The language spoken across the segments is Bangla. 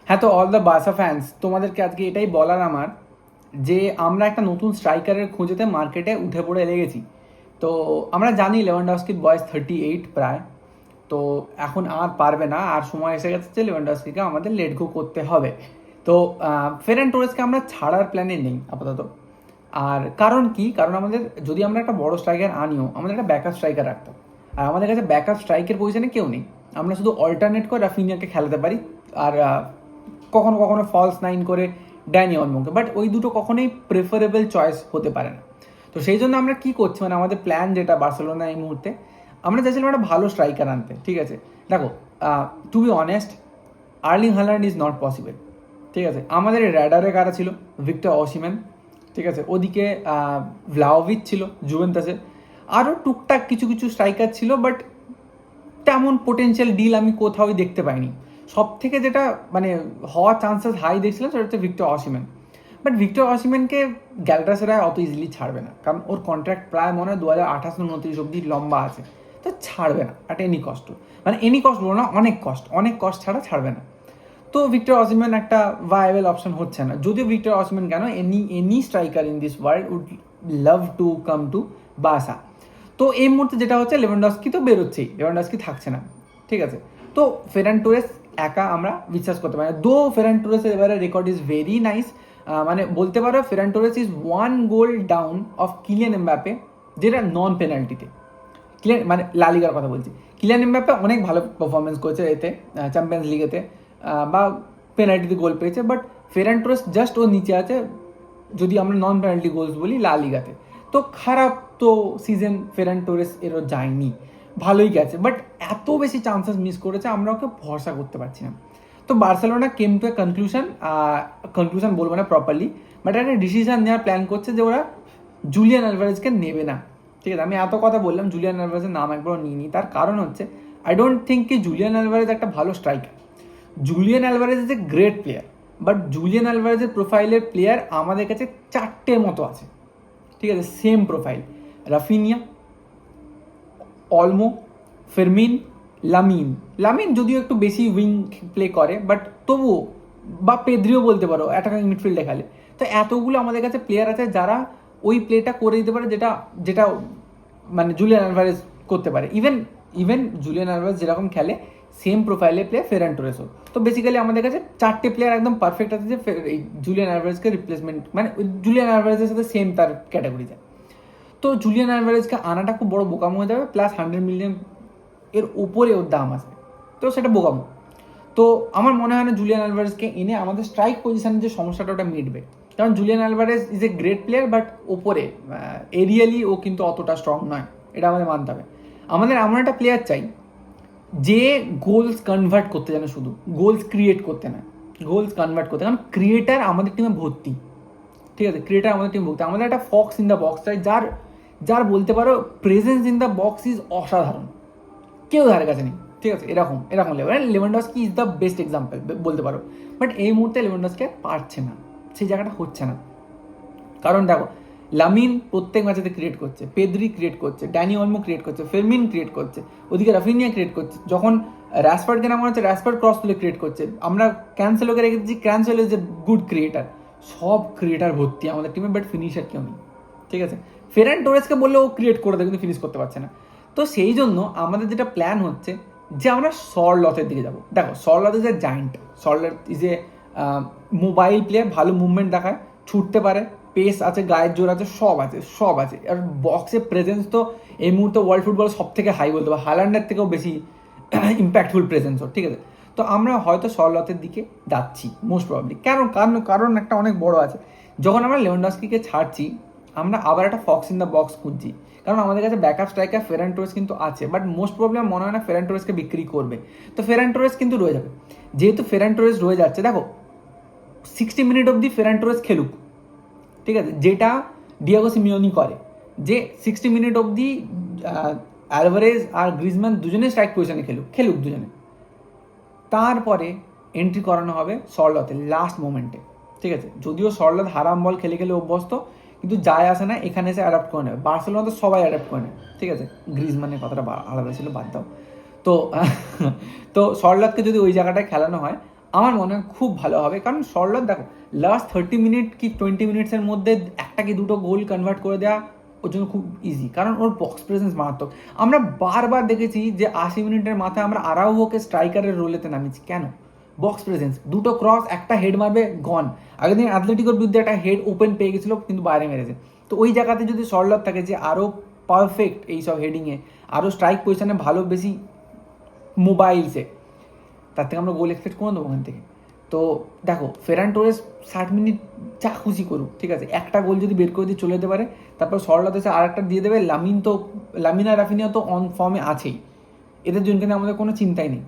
হ্যাঁ, তো অল দ্য বার্সা ফ্যান্স, তোমাদেরকে আজকে এটাই বলার আমার যে আমরা একটা নতুন স্ট্রাইকারের খোঁজেতে মার্কেটে উঠে পড়ে লেগেছি। তো আমরা জানি লেভানডস্কির বয়স 38 প্রায়। তো এখন আর পারবে না, আর সময় এসে গেছে যে লেভানডস্কিকে আমাদের লেট গো করতে হবে। তো ফেরান টোরেসকে আমরা ছাড়ার প্ল্যানে নেই আপাতত। আর কারণ কি, কারণ আমাদের যদি আমরা একটা বড় স্ট্রাইকার আনিও, আমাদের একটা ব্যাকআপ স্ট্রাইকার রাখতে হবে। আর আমাদের কাছে ব্যাকআপ স্ট্রাইকের পজিশনে কেউ নেই। আমরা শুধু অল্টারনেট করে রাফিনিয়াকে খেলাতে পারি, আর কখনো কখনো ফলস নাইন করে ড্যানি অলমোকে, বাট ওই দুটো কখনোই প্রেফারেবল চয়েস হতে পারে না। তো সেই জন্য আমরা কী করছি, মানে আমাদের প্ল্যান যেটা বার্সেলোনা এই মুহূর্তে, আমরা চাইছিলাম একটা ভালো স্ট্রাইকার আনতে। ঠিক আছে, দেখো, to be honest, Erling Haaland is not possible. ঠিক আছে, আমাদের র্যাডারে কারা ছিল? ভিক্টর অসিমেন, ঠিক আছে, ওদিকে ভ্লাওভিচ ছিল জুভেন্টাসে, আরও টুকটাক কিছু কিছু স্ট্রাইকার ছিল, বাট তেমন পোটেনশিয়াল ডিল আমি কোথাও দেখতে পাইনি। সব থেকে যেটা মানে হওয়ার চান্সেস হাই দেখছিলাম সেটা হচ্ছে ভিক্টর অসিমেন। বাট ভিক্টর অসিমেনকে গ্যালাটাসারাই অত ইজিলি ছাড়বে না, কারণ ওর কন্ট্রাক্ট প্রায় মনে হয় 2028-29 অব্দি লম্বা আছে। তো ছাড়বে না অ্যাট এনি কস্ট, মানে এনি কস্ট বলো না, অনেক কস্ট ছাড়া ছাড়বে না। তো ভিক্টর অসিমেন একটা ভায়াবল অপশন হচ্ছে না। যদিও Victor Osimhen Kane, any striker in this world would love to come to Barca. তো এই মুহূর্তে যেটা হচ্ছে, লেভানডস্কি তো বেরোচ্ছেই, লেভানডস্কি থাকছে না। ঠিক আছে, তো ফেরান টোরেস একা আমরা বিশ্বাস করতে পারি না। দো ফেরান টোরেসের এবারে রেকর্ড ইজ ভেরি নাইস, মানে বলতে পারো ফেরান Torres is 1 goal down of Kylian Mbappe, যেটা নন পেনাল্টিতে। কিলিয়ান মানে লা লিগার কথা বলছি। কিলিয়ান এমবাপে অনেক ভালো পারফরমেন্স করেছে এতে, চ্যাম্পিয়ন্স লিগেতে, বা পেনাল্টিতে গোল পেয়েছে, বাট ফেরান টোরেস জাস্ট ওর নিচে আছে যদি আমরা নন পেনাল্টি গোলস বলি লা লিগাতে। তো খারাপ তো সিজন ফেরান টোরেস এরও যায়নি, ভালোই গেছে, বাট এত বেশি চান্সেস মিস করেছে, আমরা ওকে ভরসা করতে পারছি না। তো Barcelona came to A conclusion বলবো না প্রপারলি, বাট একটা ডিসিশন নেওয়ার প্ল্যান করছে যে ওরা জুলিয়ান আলভারেজকে নেবে না। ঠিক আছে, আমি এত কথা বললাম, জুলিয়ান আলভারেজের নাম একবারও নিইনি। তার কারণ হচ্ছে, আই ডোন্ট থিঙ্ক কি জুলিয়ান আলভারেজ একটা ভালো striker. Julian Alvarez is a great player, but Julian আলভারেজের প্রোফাইলের প্লেয়ার আমাদের কাছে 4টের মতো আছে। ঠিক আছে, same profile: Raphinha, Olmo, Fermin, Lamine. Lamine যদিও একটু বেশি উইং প্লে করে, বাট তবুও, বা পেদ্রিও বলতে পারো অ্যাটাকিং মিডফিল্ডে খেলে। তো এতগুলো আমাদের কাছে প্লেয়ার আছে যারা ওই প্লেটা করে দিতে পারে, যেটা যেটা মানে জুলিয়ান আলভারেজ করতে পারে। ইভেন ইভেন জুলিয়ান আলভারেজ যেরকম খেলে, সেম প্রোফাইলে প্লেয়ার ফেরান টোরেসও। তো বেসিক্যালি আমাদের কাছে 4টে প্লেয়ার একদম পারফেক্ট আছে যে এই জুলিয়ান আলভারেজকে রিপ্লেসমেন্ট, মানে জুলিয়ান আলভারেজের সাথে সেম তার ক্যাটাগরিতে। তো জুলিয়ান আলভারেজকে আনাটা খুব বড় বোকামো হয়ে যাবে, প্লাস 100 মিলিয়ন এর উপরে ওর দাম আসবে, তো সেটা বোকামো। তো আমার মনে হয় না জুলিয়ান আলভারেজকে এনে আমাদের স্ট্রাইক পজিশনের যে সমস্যাটা ওটা মিটবে, কারণ Julian Alvarez is a great player, but ওপরে এরিয়ালি ও কিন্তু অতটা স্ট্রং নয়, এটা আমাদের মানতে হবে। আমাদের এমন একটা প্লেয়ার চাই যে গোলস কনভার্ট করতে জানে, শুধু গোলস ক্রিয়েট করতে না, গোলস কনভার্ট করতে। কারণ ক্রিয়েটার আমাদের টিমে ভর্তি। ঠিক আছে, ক্রিয়েটার আমাদের টিম ভর্তি। আমাদের একটা ফক্স ইন দ্য বক্স চাই, যার যার বলতে পারো presence in the box is অসাধারণ, কেউ ধারে কাছে নেই। ঠিক আছে, এরকম এরকম Lewandowski is the best example বলতে পারো। বাট এই মুহূর্তে লেভানডস্কি আর পারছে না, সেই জায়গাটা হচ্ছে না। কারণ দেখো, লামিন প্রত্যেক ম্যাচেতে ক্রিয়েট করছে, পেদ্রি ক্রিয়েট করছে, ড্যানি অলমো ক্রিয়েট করছে, ফেরমিন ক্রিয়েট করছে, ওদিকে রাফিনিয়া ক্রিয়েট করছে, যখন র্যাশফোর্ডকে নামানো হচ্ছে র্যাশফোর্ড ক্রস তুলে ক্রিয়েট করছে, আমরা ক্যান্সেলোকে রেখে দিচ্ছি, Cancelo is a good creator. সব ক্রিয়েটার ভর্তি আমাদের টিমে, বাট ফিনিশার কেউ নেই। ঠিক আছে, ফেরান টোরেসকে বললে ও ক্রিয়েট করে দেয়, কিন্তু ফিনিশ করতে পারছে না। তো সেই জন্য আমাদের যেটা প্ল্যান হচ্ছে যে আমরা সরলথের দিকে যাবো। দেখো, Sorloth is a giant, Sorloth is a mobile player, ভালো মুভমেন্ট দেখায়, ছুটতে পারে, পেস আছে, গায়ের জোর আছে, সব আছে। আর বক্সে প্রেজেন্স তো এই মুহূর্তে ওয়ার্ল্ড ফুটবল সব থেকে হাই বলতে পারবো, হাল্যান্ডের থেকেও বেশি ইম্প্যাক্টফুল প্রেজেন্স ওর। ঠিক আছে, তো আমরা হয়তো সরলথের দিকে যাচ্ছি মোস্ট প্রবাবলি। কারণ একটা অনেক বড় আছে, যখন আমরা লেভানডস্কিকে ছাড়ছি, আমরা আবার একটা ফক্স ইন দ্য বক্স খুঁজছি। কারণ আমাদের কাছে ব্যাকআপ স্ট্রাইকার ফেরান টোরেস কিন্তু আছে, বাট মোস্ট প্রবলেম মনে হয় না ফেরান টোরেসকে বিক্রি করবে। তো ফেরান টোরেস কিন্তু রয়ে যাবে। যেহেতু ফেরান টোরেস রয়ে যাচ্ছে, দেখো 60 মিনিট অবধি ফেরান টোরেস খেলুক। ঠিক আছে, যেটা ডিয়াগো সিমিওনি করে, যে 60 মিনিট অবধি অ্যালভারেজ আর গ্রিজম্যান দুজনে স্ট্রাইক পজিশনে খেলুক দুজনে। তারপরে এন্ট্রি করানো হবে সরলথে লাস্ট মোমেন্টে। ঠিক আছে, যদিও সরলথ হারাম বল খেলে খেলে অভ্যস্ত, কিন্তু যায় আসে না, এখানে এসে অ্যাডাপ্ট করে নেবে। বার্সেলোনা তো সবাই অ্যাডাপ্ট করে নেবে। ঠিক আছে, গ্রিজম্যানের কথাটা আলাদা ছিল, বাদ দাও। তো তো সরলথকে যদি ওই জায়গাটায় খেলানো হয়, আমার মনে হয় খুব ভালো হবে, কারণ শর্লট দেখো লাস্ট 30 মিনিট কি 20 মিনিটসের মধ্যে একটা কি দুটো গোল কনভার্ট করে দেওয়া ওর জন্য খুব ইজি, কারণ ওর বক্স প্রেজেন্স মারাত্মক। আমরা বারবার দেখেছি যে 80 মিনিটের মাথায় আমরা আরাউহোকে স্ট্রাইকারের রোলেতে নামিয়েছি, কেন? বক্স প্রেজেন্স, দুটো ক্রস, একটা হেড মারবে, গন। আগের দিন অ্যাথলেটিকোর বিরুদ্ধে একটা হেড ওপেন পেয়ে গেছিলো কিন্তু বাইরে মেরেছে। তো ওই জায়গাতে যদি শর্লট থাকে যে আরও পারফেক্ট এইসব হেডিংয়ে, আরও স্ট্রাইক পজিশনে ভালো, বেশি মোবাইলসে, তার থেকে আমরা গোল এক্সপেক্ট করে দেবো ওখান থেকে। তো দেখো ফেরান টোরেস 60 মিনিট যা খুশি করুক, ঠিক আছে, একটা গোল যদি বের করে দিয়ে চলে যেতে পারে, তারপর সরলাত এসে আর একটা দিয়ে দেবে। লামিন আর রাফিনিয়া তো অন ফর্মে আছেই, এদের জন্য কিন্তু আমাদের কোনো চিন্তাই নেই।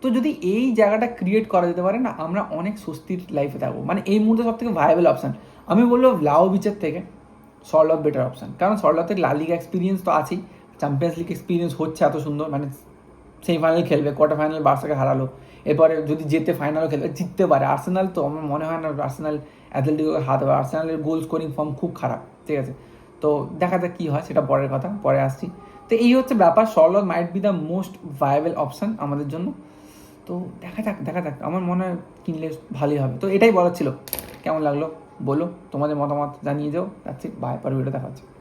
তো যদি এই জায়গাটা ক্রিয়েট করা যেতে পারে না, আমরা অনেক স্বস্তির লাইফে থাকবো। মানে এই মুহূর্তে সব থেকে ভায়াবল অপশান আমি বলবো ভিচের থেকে সরলত বেটার অপশান, কারণ সরলতের লা লিগ এক্সপিরিয়েন্স তো আছেই, চ্যাম্পিয়ন্স লিগ এক্সপিরিয়েন্স হচ্ছে এত সুন্দর, মানে সেমিফাইনাল খেলবে, কোয়ার্টার ফাইনাল বার্সাকে হারালো, এরপরে যদি যেতে ফাইনালও খেলবে, জিততে পারে। আর্সেনাল তো আমার মনে হয় না আর্সেনাল অ্যাথলেটিকোকে হারাতে পারে, আর্সেনালের গোল স্কোরিং ফর্ম খুব খারাপ, ঠিক আছে। তো দেখা যাক কী হয়, সেটা পরের কথা, পরে আসছি। তো এই হচ্ছে ব্যাপার, Sorloth might be the most viable option আমাদের জন্য। তো দেখা যাক, আমার মনে হয় কিনলে ভালোই হবে। তো এটাই বলার ছিল, কেমন লাগলো বলো, তোমাদের মতামত জানিয়ে যাও। যাচ্ছি, বাই, পরে ভিডিও দেখাচ্ছি।